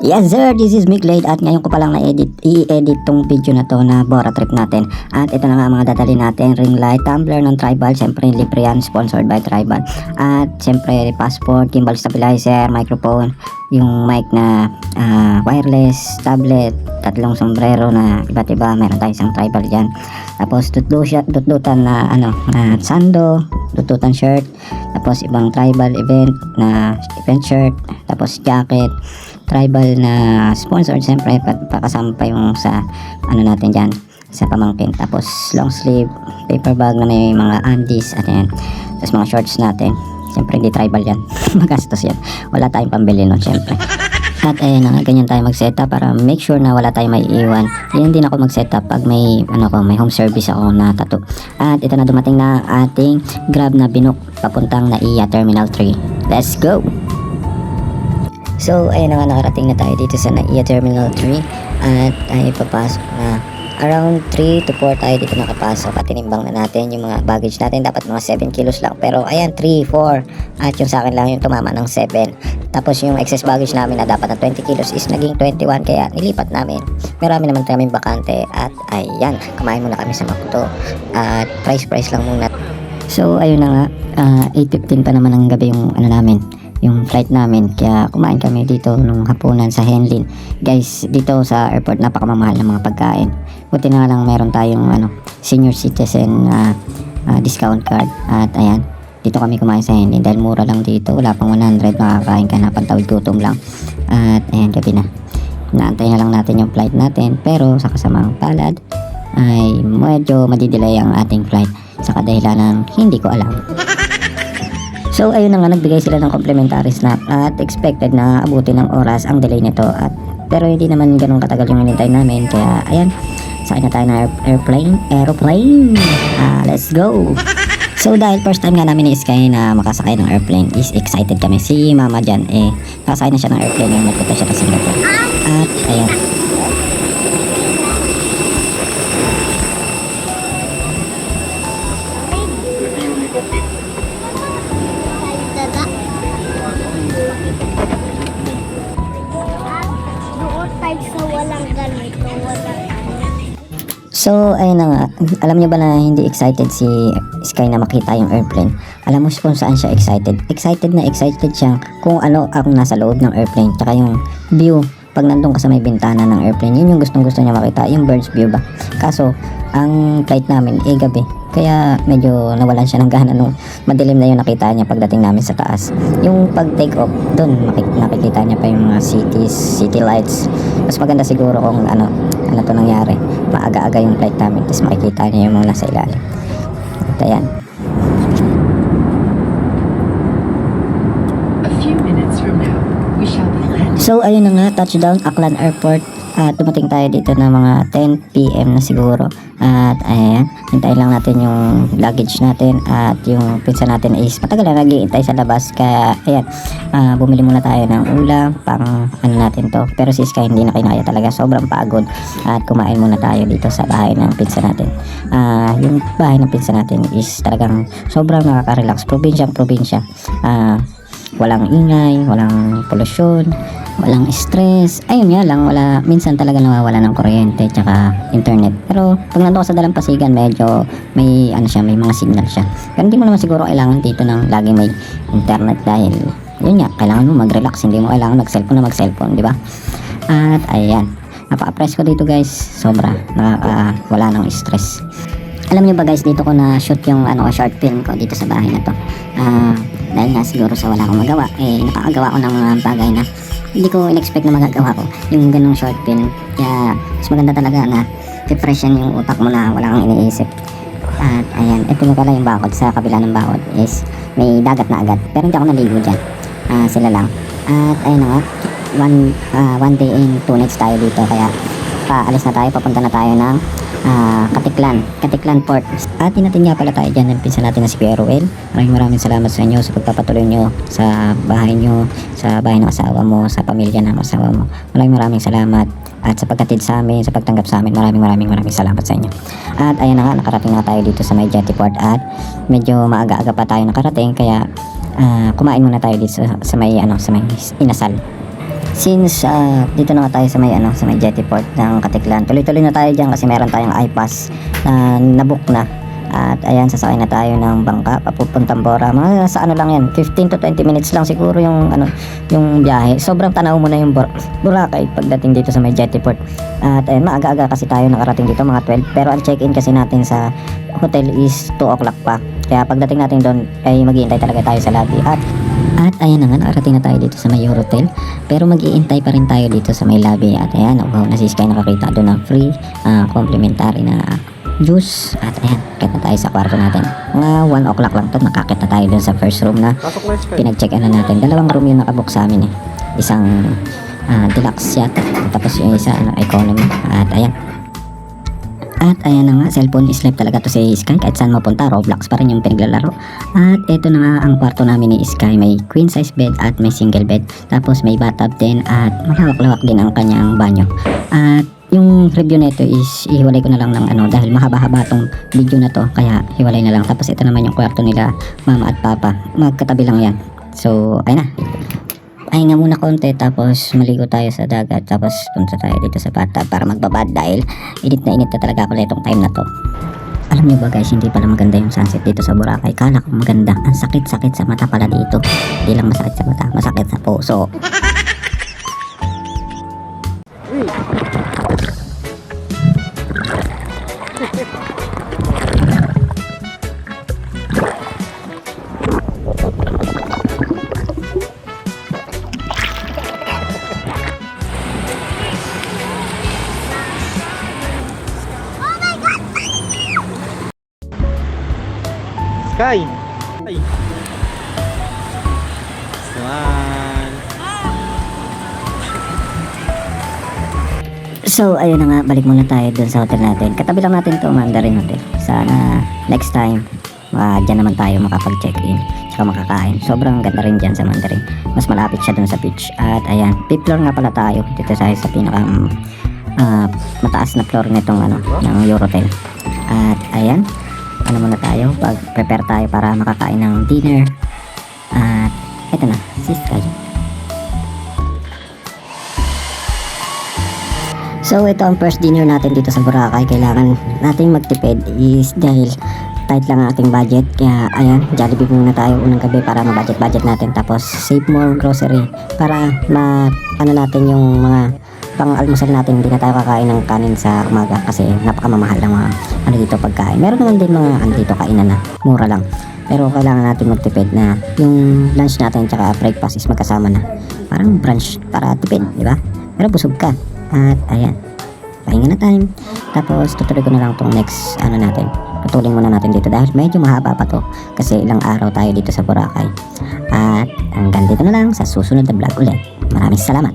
Yes sir, this is Miglade at ngayon ko palang i-edit tong video na to na Bora trip natin. At ito na nga mga dadali natin, ring light, tumbler ng Tribal, syempre libre yan, sponsored by Tribal. At syempre passport, gimbal stabilizer, microphone, yung mic na wireless, tablet, tatlong sombrero na iba't iba, meron tayong isang Tribal dyan. Tapos dudutan na sando, dudutan shirt, tapos ibang Tribal event na event shirt, tapos jacket, Tribal na sponsored, siyempre pakasama pa yung sa ano natin dyan sa pamangkin. Tapos long sleeve paper bag na may mga undies at yan, tapos mga shorts natin, siyempre hindi Tribal yan. Magastos yan, wala tayong pambili nun siyempre. At ayan na nga, ganyan tayo mag setup para make sure na wala tayong may iwan. Ganyan din ako mag setup pag may may home service ako na tattoo. At ito na, dumating na ating Grab na binuk papuntang NAIA Terminal 3. Let's go! So ayun na nga, nakarating na tayo dito sa NAIA Terminal 3 at ay papasok na. Around 3 to 4 tayo dito nakapasok at tinimbang na natin yung mga baggage natin. Dapat mga 7 kilos lang, pero ayan 3, 4 at yung sa akin lang yung tumama ng 7. Tapos yung excess baggage namin na dapat na 20 kilos is naging 21, kaya nilipat namin. Marami naman kaming bakante at ayan, kumain muna kami sa Makuto at price lang muna. So ayun na nga, 8:15 pa naman ng gabi yung namin, yung flight namin, kaya kumain kami dito nung hapunan sa Henlin. Guys, dito sa airport napakamamahal ng mga pagkain. Buti na lang meron tayong senior citizen discount card at ayan, dito kami kumain sa Henlin dahil mura lang dito, wala pang 100, makakain ka na pantawid gutom lang. At ayan, gabi na, naantay na lang natin yung flight natin, pero sa kasamang palad ay medyo madidelay ang ating flight sa kadahilan ng hindi ko alam. So ayun na nga, nagbigay sila ng complimentary snack at expected na abutin ng oras ang delay nito, at pero hindi naman ganun katagal yung hinintay namin, kaya ayan, sakay na tayo ng aeroplane. Let's go. So dahil first time nga namin ni Sky na makasakay ng airplane, is excited kami. Si mama dyan nakasakay na siya ng airplane yung magpunta siya sa Singapore. At ayan, so ayun na nga, alam niyo ba na hindi excited si Sky na makita yung airplane? Alam mo kung saan siya excited? Excited siya kung ano ang nasa loob ng airplane, tsaka yung view pag nandun ka sa may bintana ng airplane. Yun yung gustong niya makita, yung bird's view ba. Kaso ang flight namin gabi, kaya medyo nawalan siya ng gana nung madilim na yung nakita niya pagdating namin sa taas. Yung pag take off doon, nakikita niya pa yung mga city lights. Mas maganda siguro kung ano to nangyari, maaga-aga yung flight namin, tapos makikita niya yung mga nasa ilalim. At ayan, a few minutes from now we shall be landing. so ayun na nga, touchdown Aklan Airport. At dumating tayo dito ng mga 10 PM na siguro. At ayan, hintayin lang natin yung luggage natin. At yung pizza natin is matagal na naghihintay sa labas, kaya ayan, bumili muna tayo ng ulam pang natin to. Pero si Sky hindi na kinaya talaga, sobrang pagod. At kumain muna tayo dito sa bahay ng pizza natin. Yung bahay ng pizza natin is talagang sobrang nakaka-relax. Probinsya. Walang ingay, walang polusyon, walang stress. Ayun nga lang, minsan talaga nawawala ng kuryente tsaka internet. Pero pag nandun ka sa dalampasigan, medyo may may mga signal siya. Pero hindi mo naman siguro kailangan dito ng laging may internet, dahil yun nga, kailangan mo mag-relax, hindi mo kailangan mag-cellphone, di ba? At ayan, napaka-press ko dito guys, sobra, wala ng stress. Alam niyo ba guys, dito ko na shoot yung short film ko dito sa bahay na to. Dahil nga siguro sa wala akong magawa, nakakagawa ko ng mga bagay na hindi ko in-expect na magagawa ko, yung ganong short film. Kaya mas maganda talaga na refreshen yung utak mo na wala kang iniisip. At ayan, ito na pala yung bakod. Sa kabila ng bakod is may dagat na agad, pero hindi ako naligo dyan, sila lang. At ayun na nga, one day and 2 nights tayo dito, kaya paalis na tayo, papunta na tayo ng Katiklan Port. At inatin nga pala tayo dyan ng pinsan natin na si Kuya Ruel. Maraming salamat sa inyo sa pagpapatuloy nyo sa bahay nyo, sa bahay ng asawa mo, sa pamilya ng asawa mo. Maraming salamat, at sa pagkatid sa amin, sa pagtanggap sa amin, maraming salamat sa inyo. At ayan na nga, nakarating na tayo dito sa may Jetty Port, at medyo maaga-aga pa tayo nakarating, kaya kumain muna tayo dito sa may Inasal. since dito na nga tayo sa may sa may jetty port ng Katiklan, tuloy-tuloy na tayo diyan kasi meron tayong iPass na nabook na. At ayan, sasakay na tayo ng bangka papupuntang Bora. Mga sa lang yan, 15 to 20 minutes lang siguro yung yung biyahe. Sobrang tanaw mo na yung Boracay pagdating dito sa may jetty port. At ayan, maaga-aga kasi tayo nakarating dito, mga 12. Pero ang check-in kasi natin sa hotel is 2 o'clock pa. Kaya pagdating natin doon ay maghihintay talaga tayo sa lobby. At ayan na nga, nakarating na tayo dito sa may Eurotel. Pero mag-iintay pa rin tayo dito sa may lobby. At ayan, si Sky nakakita doon ng free, complimentary na juice. At ayan, kahit na tayo sa kwarto natin. Mga 1 o'clock lang to, nakakita tayo dun sa first room na pinag-check-in na natin. 2 room yung nakabook sa amin eh. Isang deluxe yata, tapos yung isa economy. At ayan na nga, cellphone is life talaga to si Sky. Kahit saan mapunta, Roblox pa rin yung pinaglalaro. At eto na nga ang kwarto namin ni Sky. May queen size bed at may single bed. Tapos may bathtub din at malawak-lawak din ang kanyang banyo. At yung review nito is ihiwalay ko na lang ng dahil mahaba-haba tong video na to, kaya hiwalay na lang. Tapos ito naman yung kwarto nila mama at papa, magkatabi lang yan. So ayun na, pahinga muna konti, tapos maligo tayo sa dagat, tapos punta tayo dito sa bathtub para magbabad dahil init na talaga ako na itong time na to. Alam nyo ba guys, hindi pala maganda yung sunset dito sa Boracay. Kala ko maganda, ang sakit-sakit sa mata pala dito. Hindi lang masakit sa mata, masakit sa puso. Sky! Ay! One! So ayun na nga, balik muna tayo dun sa hotel natin. Katabi lang natin to, Mandarin Hotel. Sana next time dyan naman tayo makapag-check-in tsaka makakain. Sobrang ganda rin dyan sa Mandarin. Mas malapit siya dun sa beach. At ayan, 5th floor nga pala tayo dito sa pinaka mataas na floor nitong ng Eurotel. At ayan, muna tayo, prepare tayo para makakain ng dinner. At eto na, si Sky. So ito ang first dinner natin dito sa Boracay. Kailangan nating magtipid is dahil tight lang ang ating budget. Kaya ayan, Jollibee muna tayo unang gabi para ma-budget natin. Tapos save more grocery para natin yung mga pang-almusal natin. Hindi na tayo kakain ng kanin sa umaga kasi napakamamahal ng mga dito pagkain. Meron naman din mga dito kainan na mura lang. Pero kailangan natin magtipid na yung lunch natin tsaka breakfast is magkasama na. Parang brunch para tipid, di ba? Pero busog ka. At ayan, pahinga na time. Tapos tutuloy ko na lang tong next natin. Tutulin muna natin dito dahil medyo mahaba pa to kasi ilang araw tayo dito sa Boracay. At hanggang dito na lang sa susunod na vlog ulit. Maraming salamat.